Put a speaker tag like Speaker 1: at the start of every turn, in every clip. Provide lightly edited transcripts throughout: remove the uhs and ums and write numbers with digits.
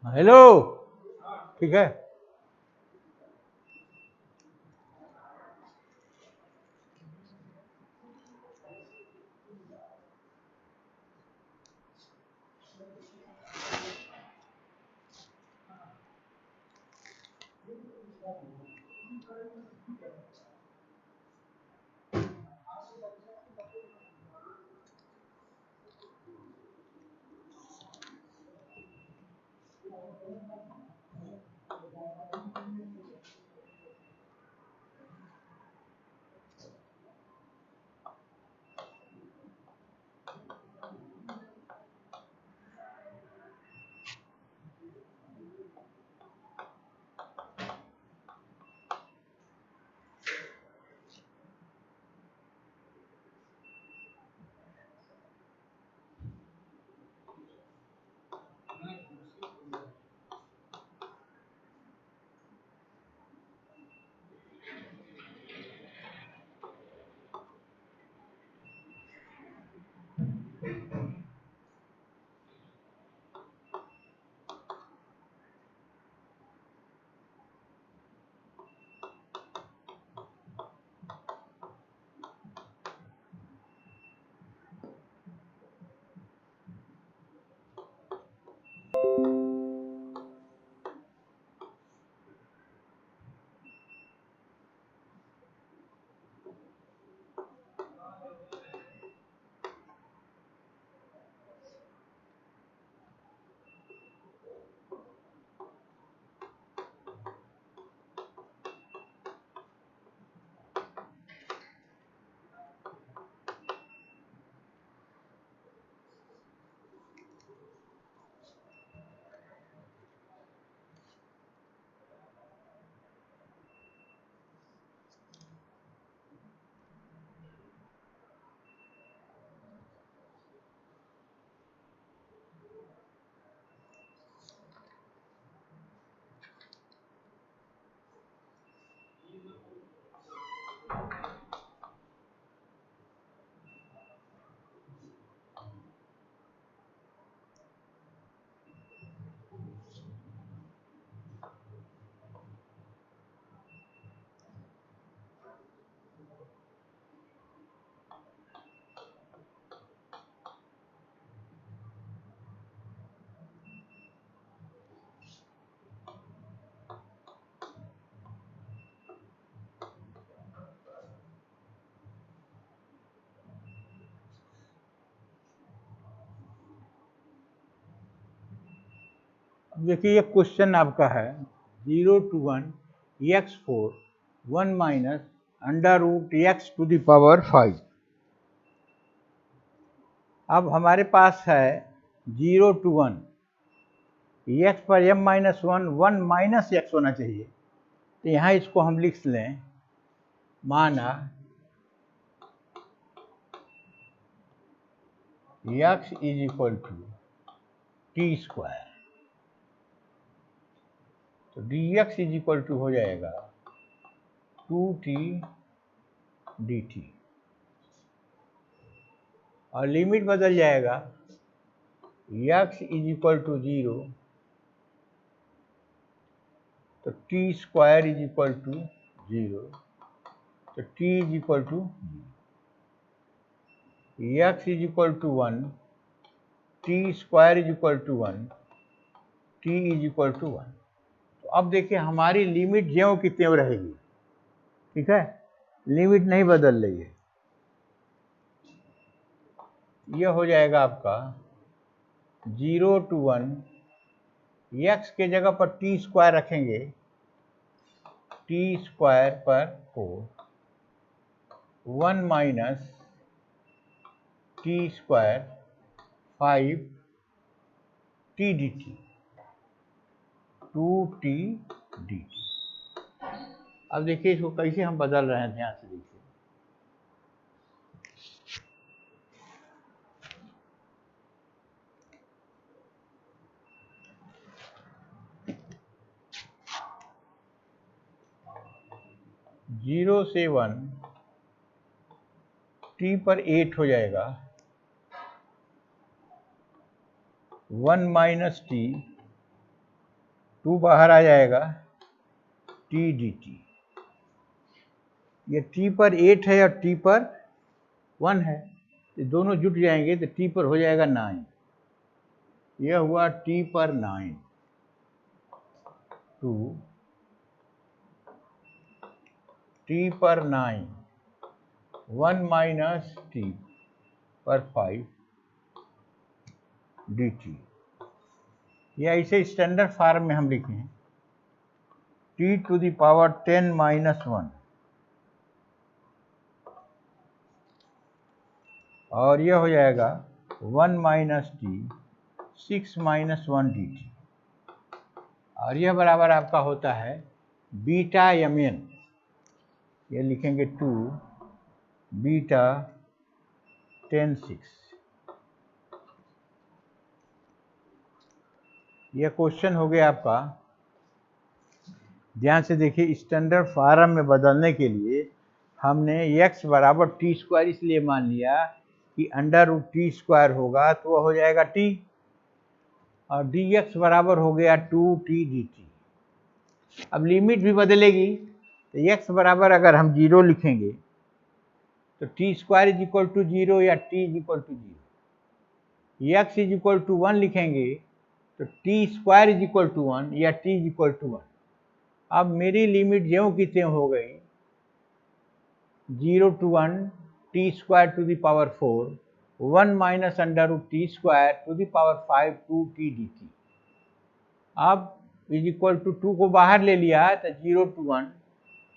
Speaker 1: Hello. ठीक है। देखिए ये क्वेश्चन आपका है 0 to 1 x4 1 minus under root x to the power 5। अब हमारे पास है 0 to 1 x पर m-1 1 माइनस x होना चाहिए, तो यहाँ इसको हम लिख लें, माना x is equal to T square, तो dx इज इक्वल टू हो जाएगा 2t dt और लिमिट बदल जाएगा x इज इक्वल टू 0, तो T square is equal to 0, तो t is equal to x is equal to 1, T square is equal to 1, t is equal to 1। तो अब देखिए हमारी लिमिट ज्यों की त्यों रहेगी, ठीक है, लिमिट नहीं बदल रही है। यह हो जाएगा आपका 0 to 1 x के जगह पर टी स्क्वायर रखेंगे, टी स्क्वायर पर 4 1 minus T square 5 T D T 2t dt। अब देखिए इसको कैसे हम बदल रहे हैं, ध्यान से देखिए। जीरो से 1 t पर 8 हो जाएगा, 1 माइनस टी 2 बाहर आ जाएगा, टी डी टी। ये t पर 8 है और t पर 1 है, ये दोनों जुट जाएंगे तो t पर हो जाएगा 9। यह हुआ t पर 9, टू t पर 9, 1 माइनस t पर 5 dt। या इसे स्टैंडर्ड फॉर्म में हम लिखें t to the power 10 minus 1, और यह हो जाएगा 1 minus T 6 minus 1 D T, और यह बराबर आपका होता है बीटा एम एन। ये लिखेंगे 2 बीटा 10 6। यह क्वेश्चन हो गया आपका। ध्यान से देखिए, स्टैंडर्ड फॉर्म में बदलने के लिए हमने x बराबर टी स्क्वायर इसलिए मान लिया कि अंडर रूट टी स्क्वायर होगा तो वह हो जाएगा t, और dx बराबर हो गया 2t dt। अब लिमिट भी बदलेगी तो x बराबर अगर हम 0 लिखेंगे तो T square is equal to 0 या t is equal to 0। x is equal to 1 लिखेंगे तो T square is equal to 1 या t इज इक्वल टू 1। अब मेरी लिमिट ज्यों की त्यों हो गई, 0 to 1 t square to the power 4, 1 minus under root T square to the power 5 2t dt। अब इज इक्वल टू 2 को बाहर ले लिया तो 0 to 1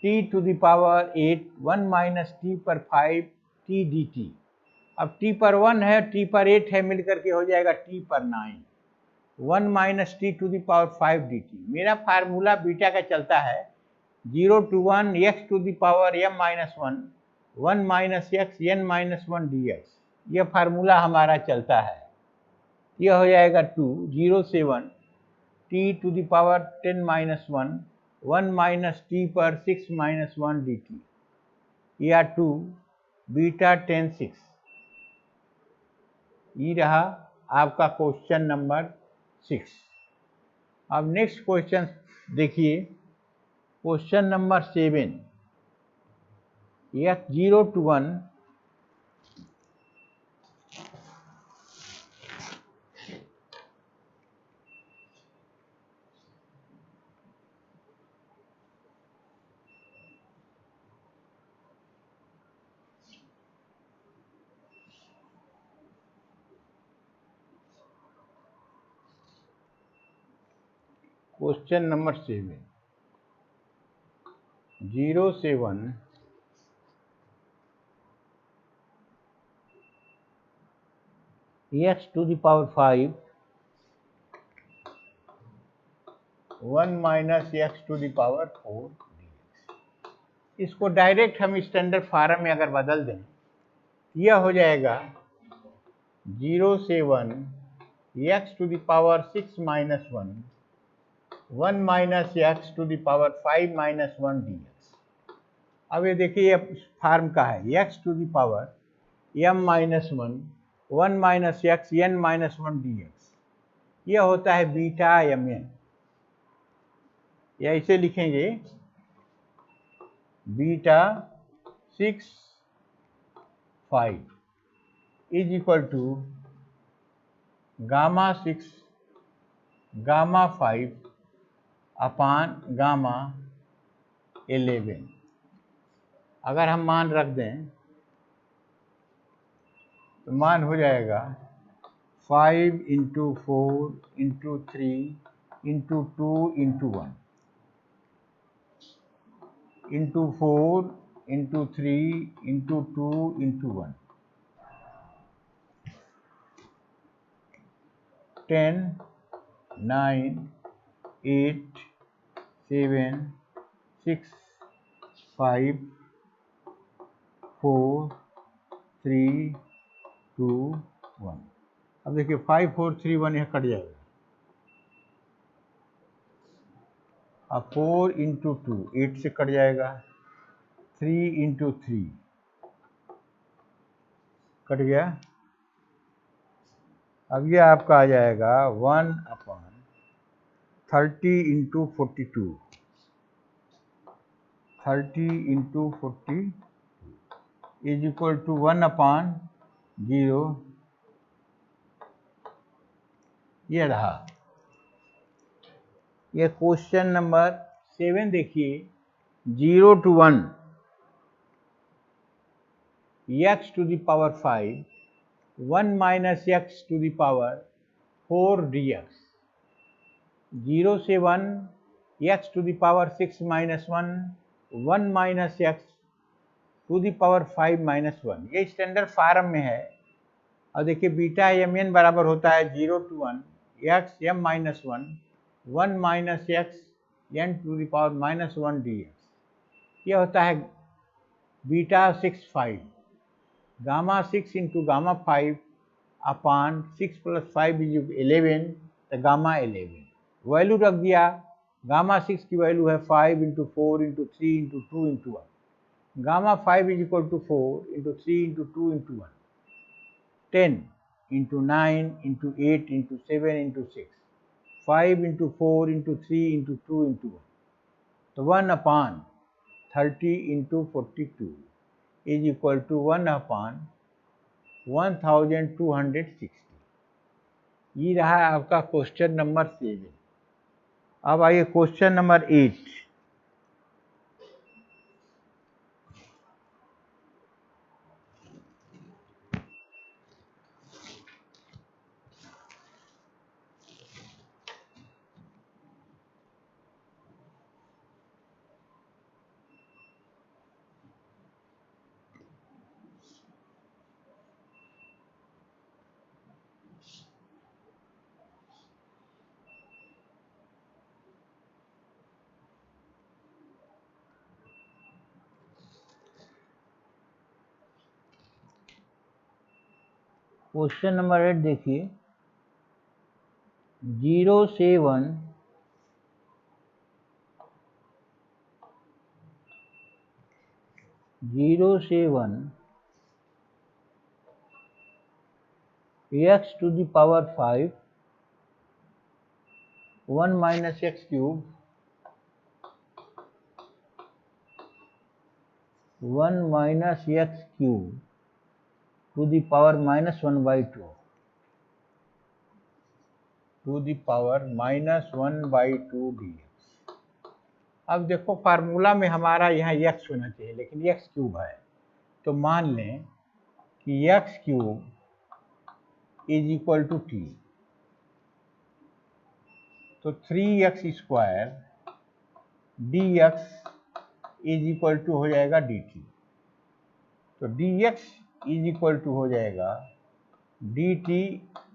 Speaker 1: t to the power 8, 1 minus t पर 5 t dt। अब t पर 1 है, t पर 8 है, मिलकर के हो जाएगा t पर 9, 1 minus T to the power 5 D T. मेरा फार्मूला बीटा का चलता है 0 to 1 x to the power m minus 1, 1 minus X n minus 1 D X. यह फार्मूला हमारा चलता है। यह हो जाएगा 2 0 से 1 t to the power 10 minus 1, 1 minus t पर 6 माइनस 1 डी टी, या 2 बीटा 10 6। ये रहा आपका क्वेश्चन नंबर 6। अब नेक्स्ट क्वेश्चन देखिए, question number 7। x 0 to 1 question number 7, 0 से 1 x to the power 5, 1 minus x to the power 4 dx। इसको direct हम स्टैंडर्ड फॉर्म में अगर बदल दें, यह हो जाएगा 0 से 1 x to the power 6 minus 1, 1 minus X to the power 5 minus 1 D X. अब ये देखिए, ये फॉर्म का है x to the power m minus 1, 1 minus X n minus 1 D X. यह होता है बीटा एम एन, या इसे लिखेंगे beta 6 5 is equal to gamma 6 gamma 5 upon gamma 11। अगर हम मान रख दें तो मान हो जाएगा 5 into 4 into 3 into 2 into 1 into 4 into 3 into 2 into 1, 10 9 8 7 6 5 4 3 2 1। अब देखिए 5 4 3 1 यह कट जाएगा। अब 4 इंटू 2 8 से कट जाएगा, 3 इंटू 3 कट गया। अब यह आपका आ जाएगा 1 upon 30 into 42, 30 into 40 is equal to 1/0। ये रहा। ये क्वेश्चन नंबर 7 देखिए, 0 to 1 x to the power 5, 1 minus x to the power 4 dx, 0 से 1 x to the power 6 minus 1, 1 minus x to the power 5 minus 1। ये स्टैंडर्ड फॉर्म में है। और देखिए बीटा एम एन बराबर होता है 0 to 1 x m minus 1, 1 minus x n to the power minus 1 dx। ये होता है beta 6 5, gamma 6 into gamma 5 upon 6 plus 5 is 11, तो गामा 11 वैल्यू रख दिया। गामा 6 की वैल्यू है 5 into 4 into 3 into 2 into 1। Gamma 5 is equal to 4 into 3 into 2 into 1, 10 into 9 into 8 into 7 into 6, 5 into 4 into 3 into 2 into 1, तो 1/30 into 42 is equal to 1/1260। ये रहा आपका question number 7। अब आइए क्वेश्चन नंबर 8। क्वेश्चन नंबर 8 देखिए, 0 से 1 x to the power 5, 1 minus x cube, 1 minus x cube to the power minus 1/2, to the power minus 1/2 dx। अब देखो फार्मूला में हमारा यहाँ x होना चाहिए, लेकिन x क्यूब है, तो मान लें कि x cube is equal to t, तो 3x square dx is equal to हो जाएगा dt, तो dx इज इक्वल टू हो जाएगा dt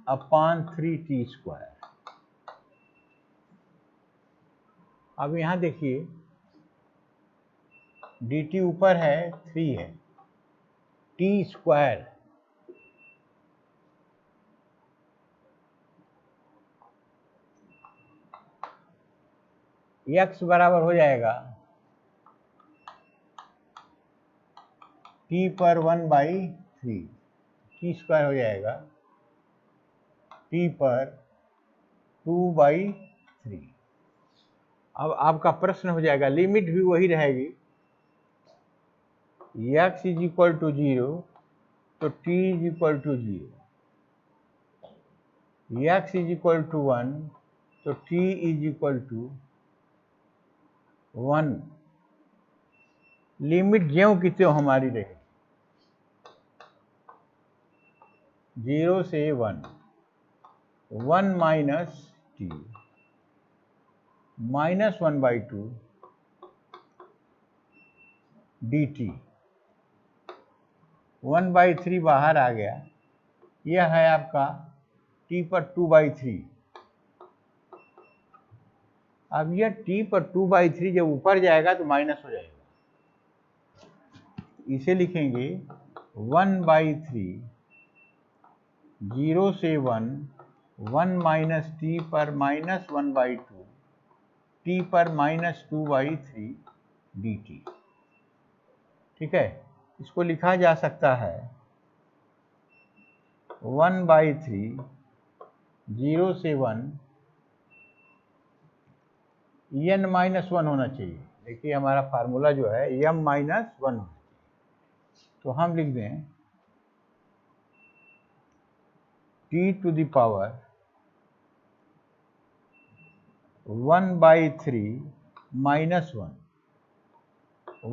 Speaker 1: अपान 3t स्क्वायर। अब यहाँ देखिए dt ऊपर है 3 है, t स्क्वायर x बराबर हो जाएगा t पर 1/3, t स्क्वायर हो जाएगा t पर 2/3। अब आपका प्रश्न हो जाएगा, लिमिट भी वही रहेगी, x इज इक्वल टू 0 तो t is equal to 0, x is equal to 1 तो t is equal to 1। Limit ज्यों की त्यों हमारी रहेगी, 0 से 1, 1 माइनस t माइनस 1/2 dt, 1/3 बाहर आ गया। यह है आपका t पर 2/3। अब यह t पर 2/3 जब ऊपर जाएगा तो माइनस हो जाएगा, इसे लिखेंगे 1/3, 0 से 1, 1 माइनस t पर माइनस 1/2, t पर माइनस 2/3 dt। ठीक है, इसको लिखा जा सकता है 1/3, 0 से 1, n माइनस वन होना चाहिए। देखिए हमारा फार्मूला जो है m माइनस वन होना चाहिए, तो हम लिख दें t to the power 1/3 minus one,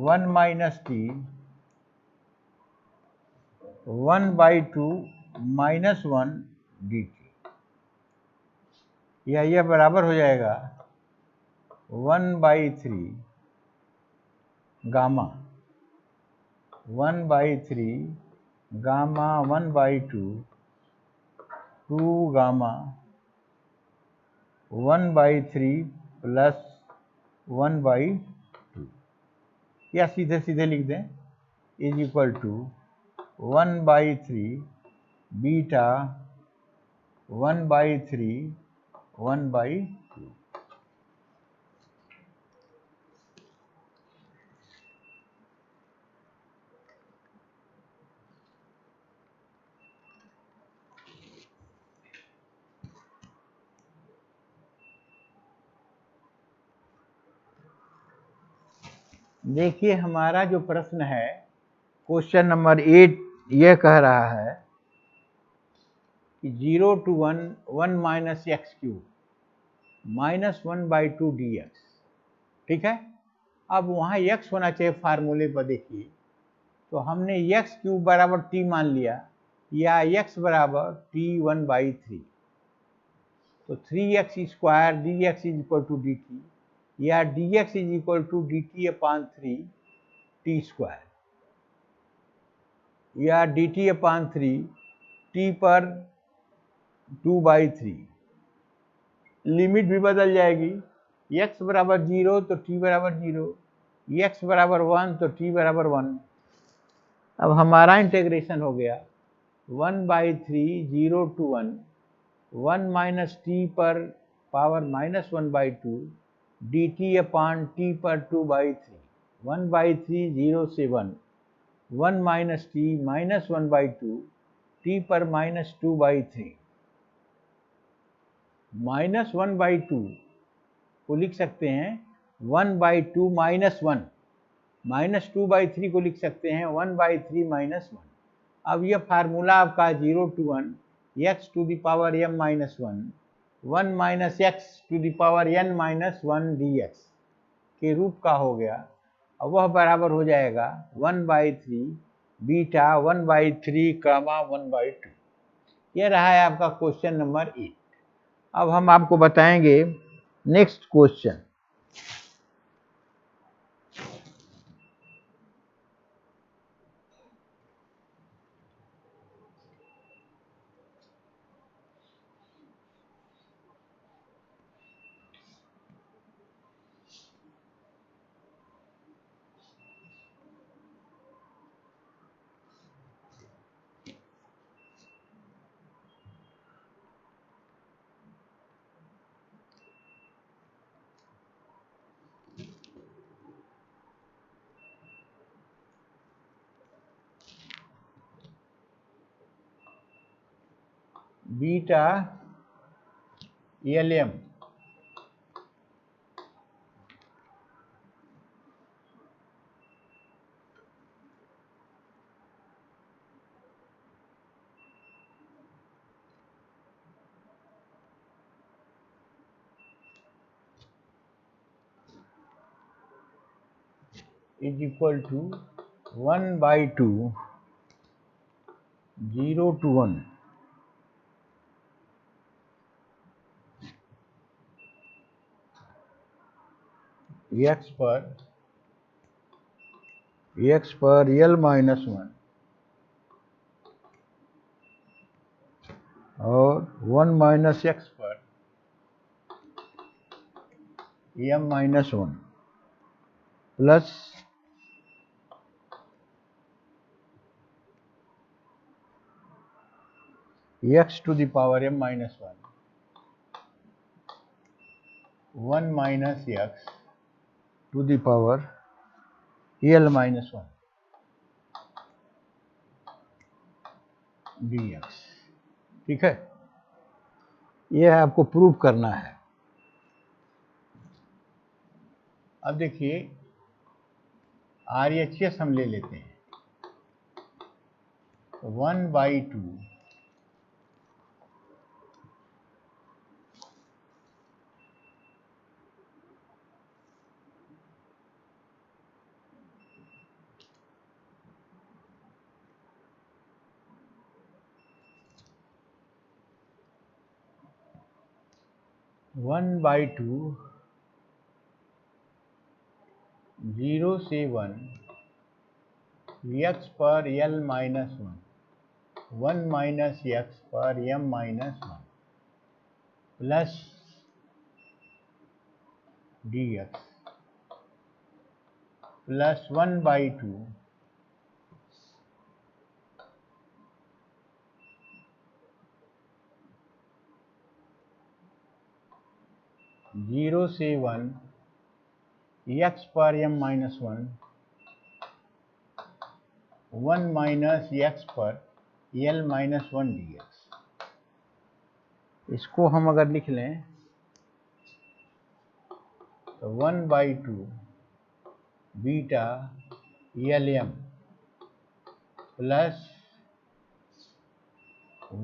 Speaker 1: 1 minus t 1/2 minus one dt, या यह बराबर हो जाएगा 1/3 गामा 1/3 गामा 1/2 2 गामा 1/3 प्लस 1/2, या सीधे सीधे लिख दें इज इक्वल टू 1/3 बीटा 1/3 1/2। देखिए हमारा जो प्रश्न है क्वेश्चन नंबर 8 यह कह रहा है कि 0 to 1 1 minus x cube minus 1/2 dx, ठीक है। अब वहाँ x होना चाहिए फार्मूले पर, देखिए तो हमने x क्यूब बराबर t मान लिया, या x बराबर t 1/3, तो 3x square dx is equal to dt, या dx is equal to dt upon 3 t square, या dt अपान 3 t पर 2/3। लिमिट भी बदल जाएगी, x बराबर 0 तो t बराबर 0, x बराबर 1 तो t बराबर 1। अब हमारा इंटीग्रेशन हो गया 1/3 0 to 1 1 माइनस t पर पावर माइनस 1/2 dt अपान t पर 2/3, 1/3 0 से 1 1 माइनस t माइनस 1/2 t पर माइनस 2/3, माइनस 1/2 को लिख सकते हैं 1/2 माइनस 1, माइनस 2/3 को लिख सकते हैं 1/3 माइनस 1। अब यह फार्मूला आपका 0 to 1 x to the power m minus 1 1 minus x to the power n minus 1 dx के रूप का हो गया, और वह बराबर हो जाएगा 1/3 बीटा 1/3 कामा 1/2। यह रहा है आपका क्वेश्चन नंबर 8। अब हम आपको बताएंगे next question. Beta LM is equal to 1/2 0 to 1 x पर L माइनस 1 और 1 माइनस x पर m minus 1 plus x to the power m minus 1 minus x to the power L minus 1 dx, ठीक है। यह आपको प्रूव करना है। अब देखिए RHS हम ले लेते हैं, 1/2 1/2 0 से 1 x पर L माइनस 1 माइनस x पर m minus 1 plus dx plus 1/2 0 से 1 x पर m माइनस 1 माइनस x पर L माइनस 1 dx। इसको हम अगर लिख लें तो 1/2 beta Lm plus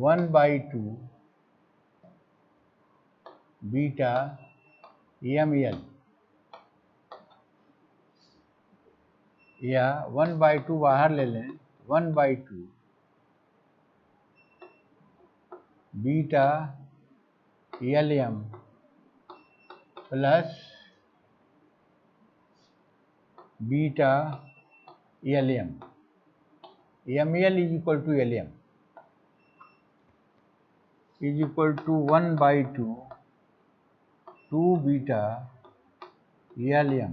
Speaker 1: 1/2 beta ml, या 1/2 बाहर ले लें, 1/2 beta Lm plus beta Lm, ml is equal to Lm is equal to 1/2 2 beta Lm,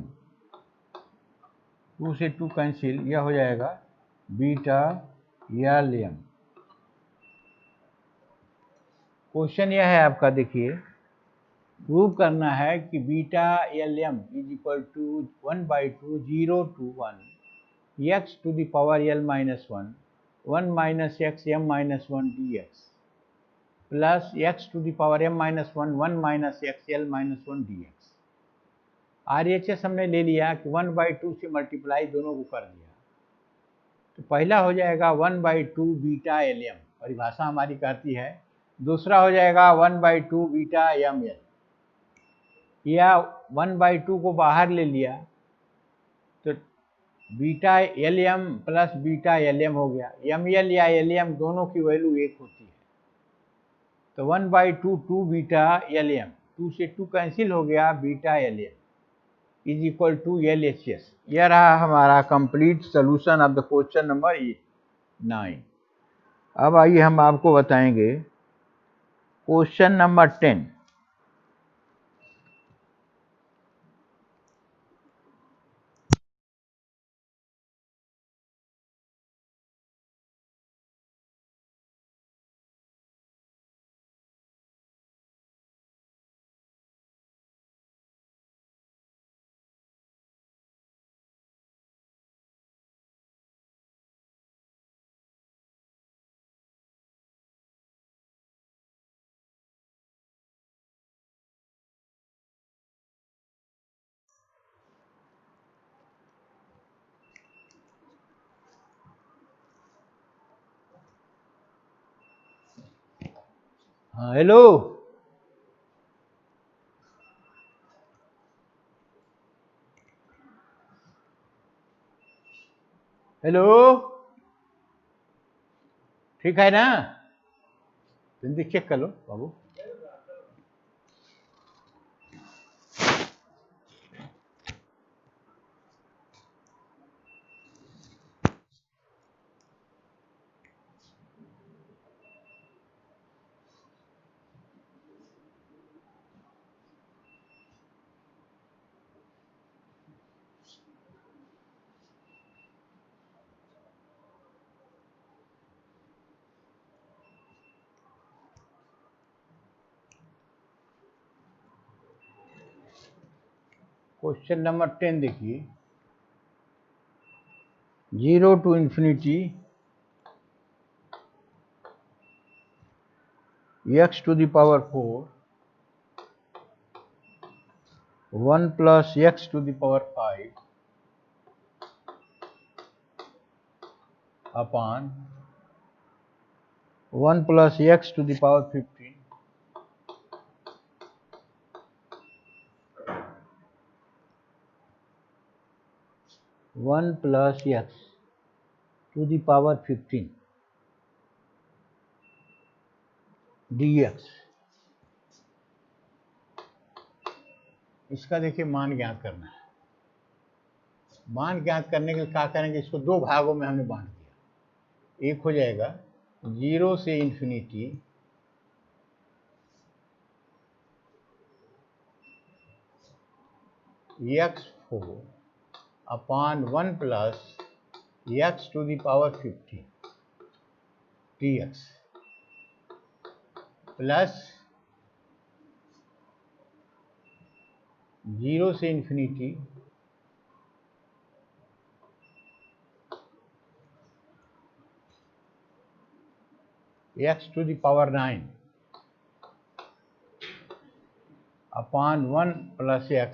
Speaker 1: 2 से 2 कैंसिल, यह हो जाएगा बीटा Lm। क्वेश्चन यह है आपका, देखिए प्रूव करना है कि beta Lm is equal to 1/2 0 to 1 x to the power L minus 1 1 minus x m minus 1 dx plus x to the power m minus 1 1 minus x L minus 1 dx। RHS हमने ले लिया कि 1/2 से multiply दोनों को कर दिया, तो पहला हो जाएगा 1/2 बीटा Lm, परिभाषा हमारी कहती है। दूसरा हो जाएगा 1/2 बीटा ml, या 1/2 को बाहर ले लिया तो beta Lm plus beta Lm हो गया। ml या Lm दोनों की वैल्यू एक होती है, तो 1/2 2 बीटा Lm, 2 से 2 कैंसिल हो गया, beta Lm is equal to LHS। यह रहा हमारा complete solution of the question number 9। अब आइए हम आपको बताएंगे क्वेश्चन नंबर 10। हाँ हेलो, हेलो, ठीक है ना? जल्दी चेक कर लो बाबू। क्वेश्चन नंबर 10 देखिए, 0 to infinity x to the power 4 1 plus x to the power 5 upon 1 plus x to the power 15 1 plus x to the power 15 dx। इसका देखिए मान ज्ञात करना है। मान ज्ञात करने के लिए क्या करेंगे, इसको दो भागों में हमने बांट दिया। एक हो जाएगा 0 से infinity x4 upon 1 plus x to the power 15 dx plus 0 से infinity x to the power 9 upon 1 plus x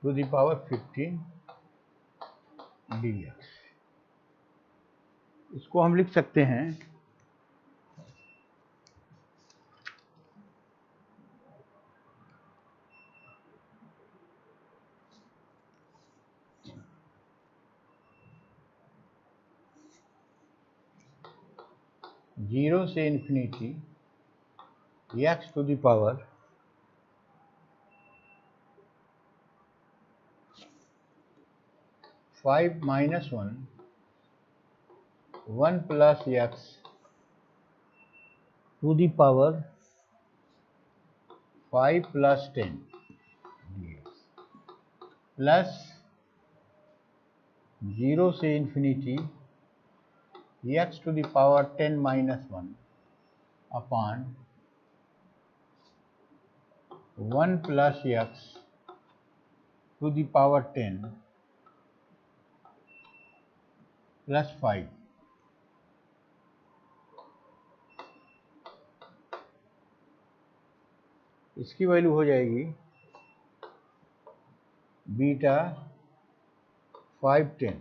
Speaker 1: to the power 15 dx। इसको हम लिख सकते हैं 0 से infinity x to the power 5 minus 1 plus x to the power 5 plus 10 dx plus 0 से infinity x to the power 10 minus 1 upon 1 plus x to the power 10 plus 5। इसकी value हो जाएगी बीटा 510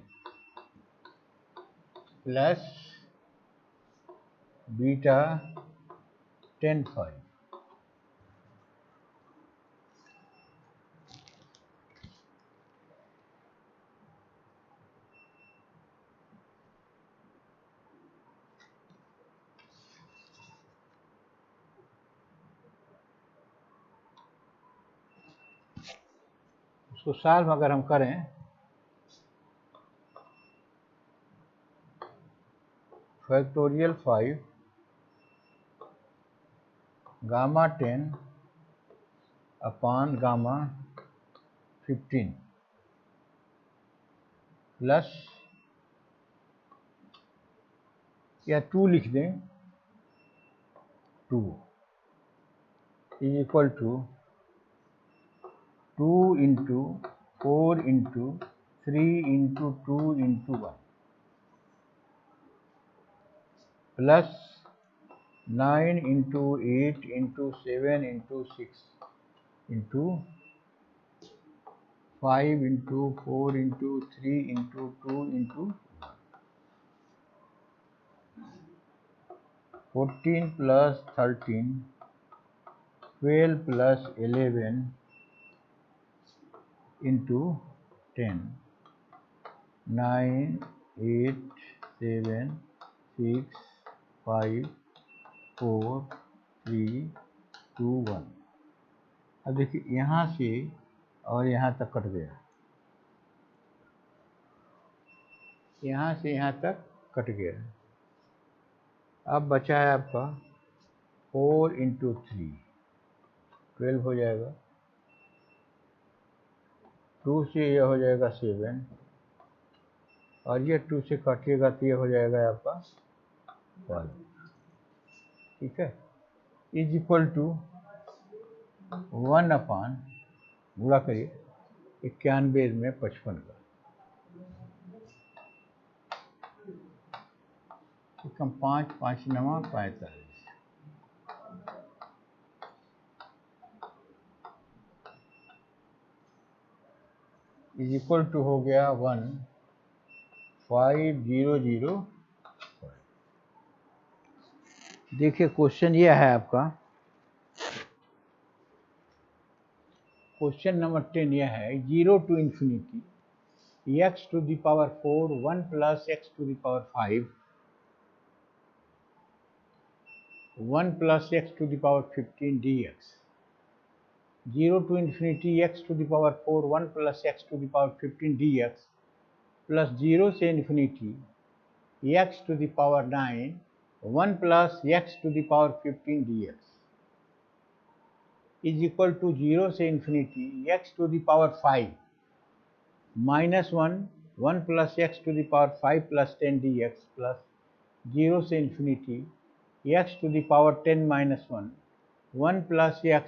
Speaker 1: प्लस बीटा 10 5। इसको solve अगर हम करें factorial 5 gamma 10 upon gamma 15 plus या 2 लिख दें 2 is equal to 2 into 4 into 3 into 2 into 1 plus 9 into 8 into 7 into 6 into 5 into 4 into 3 into 2 into 14 plus 13 12 plus 11 into 10 9 8 7 6 5 4 3 2 1। अब देखिए यहाँ से और यहाँ तक कट गया, यहाँ से यहाँ तक कट गया। अब बचा है आपका 4 इंटू 3 12 हो जाएगा, 2 से यह हो जाएगा 7 और ये 2 से काटिएगा तो ये हो जाएगा आपका 12। ठीक है, इज इक्वल टू 1 अपॉन गुणा करिए 91 में 55 का, कम 5 5 9 45 इज इक्वल टू हो गया 1500। देखिए क्वेश्चन ये है आपका, क्वेश्चन नंबर 10 यह है 0 to infinity x to the power 4 1 plus x to the power 5 1 plus x to the power 15 dx। 0 to infinity x to the power 4 1 plus x to the power 15 dx plus 0 से infinity x to the power 9 1 plus x to the power 15 dx is equal to 0 से infinity x to the power 5 minus 1 1 plus x to the power 5 plus 10 dx plus 0 से infinity x to the power 10 minus 1 1 plus x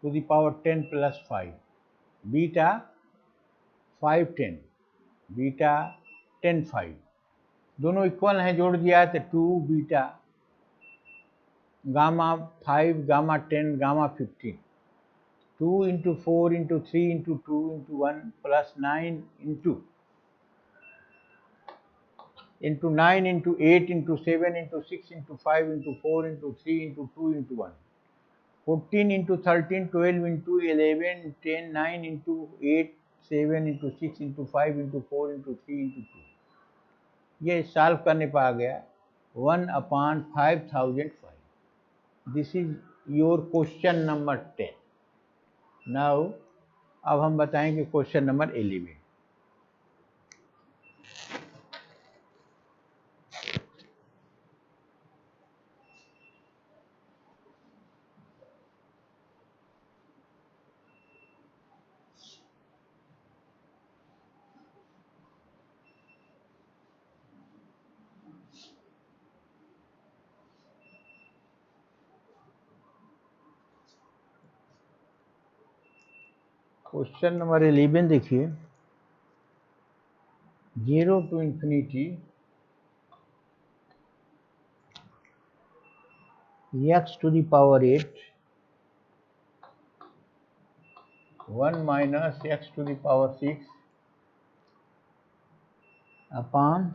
Speaker 1: to the power 10 plus 5 beta 5 10 beta 10 5 दोनों equal हैं, जोड़ दिया है तो 2 beta gamma 5 gamma 10 gamma 15 2 into 4 into 3 into 2 into 1 plus 9 into 9 into 8 into 7 into 6 into 5 into 4 into 3 into 2 into 1 14 into 13 12 into 11 10 9 into 8 7 into 6 into 5 into 4 into 3 into 2 ये solve करने पर आ गया 1/5005। This is your question number 10। Now अब हम बताएंगे question number 11। Question number 11 देखिए 0 to infinity x to the power 8 1 minus x to the power 6 upon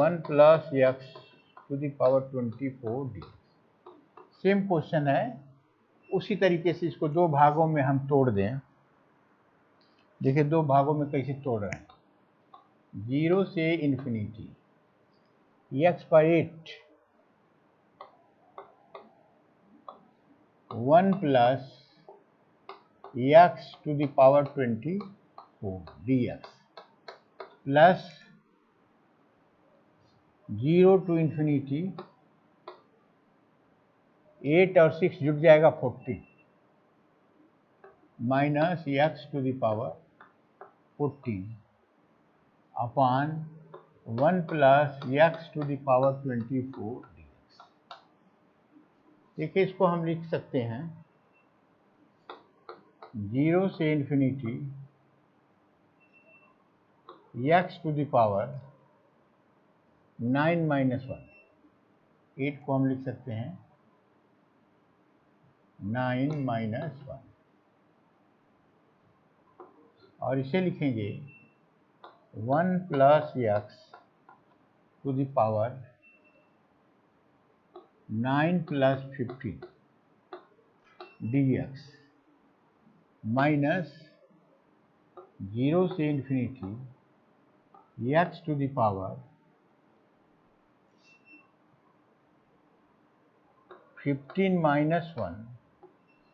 Speaker 1: 1 plus x to the power 24 d। Same question है, उसी तरीके से इसको दो भागों में हम तोड़ दें। देखिए दो भागों में कैसे तोड़ रहे हैं, 0 से इन्फिनिटी x पर 8 1 plus x to the power 24 dx plus 0 to infinity 8 और 6 जुड़ जाएगा 40 minus x to the power 14 upon 1 plus x to the power 24 dx। देखिए इसको हम लिख सकते हैं 0 से infinity x to the power 9 minus 1, 8 को हम लिख सकते हैं 9 minus 1 और इसे लिखेंगे 1 plus x to the power 9 plus 15 dx minus 0 से infinity x to the power 15 minus 1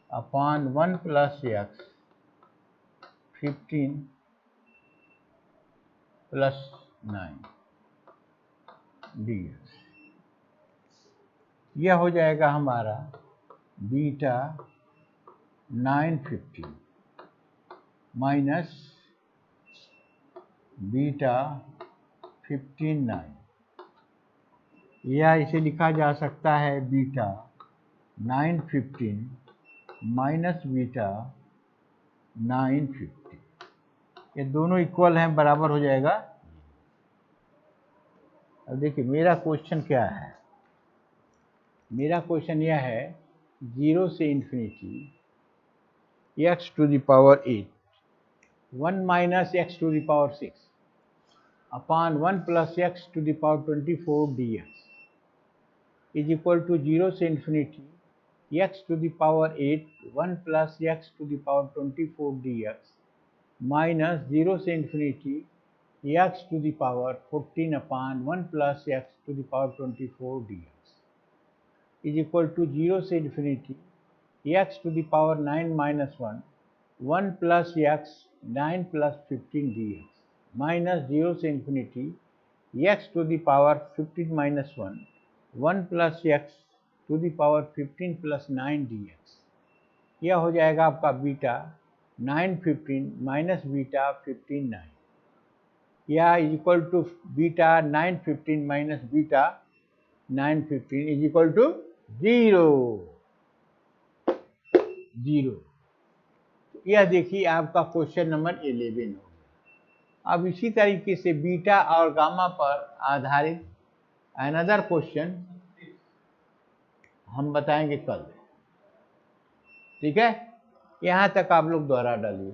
Speaker 1: upon 1 plus x 15 plus 9 dx। यह हो जाएगा हमारा बीटा 915 माइनस बीटा 15 9, या इसे लिखा जा सकता है बीटा 915 माइनस बीटा 950, ये दोनों इक्वल हैं, बराबर हो जाएगा। अब देखिए मेरा क्वेश्चन क्या है, मेरा क्वेश्चन यह है 0 से infinity x to the power 8 1 minus x to the power 6 upon 1 plus x to the power 24 dx is equal to 0 से infinity x to the power 8 1 plus x to the power 24 dx minus 0 से infinity x to the power 14 upon 1 plus x to the power 24 dx is equal to 0 से infinity x to the power 9 minus 1 1 plus x 9 plus 15 dx minus 0 से infinity x to the power 15 minus 1 1 plus x to the power 15 plus 9 dx, यह हो जाएगा आपका beta 915 minus beta 15 9, या is equal to beta 915 minus beta 915 is equal to 0। यह देखिए आपका question number 11 हो गया। अब इसी तरीके से बीटा और गामा पर आधारित अनदर क्वेश्चन हम बताएंगे कल, ठीक है। यहाँ तक आप लोग दोहरा डालिए।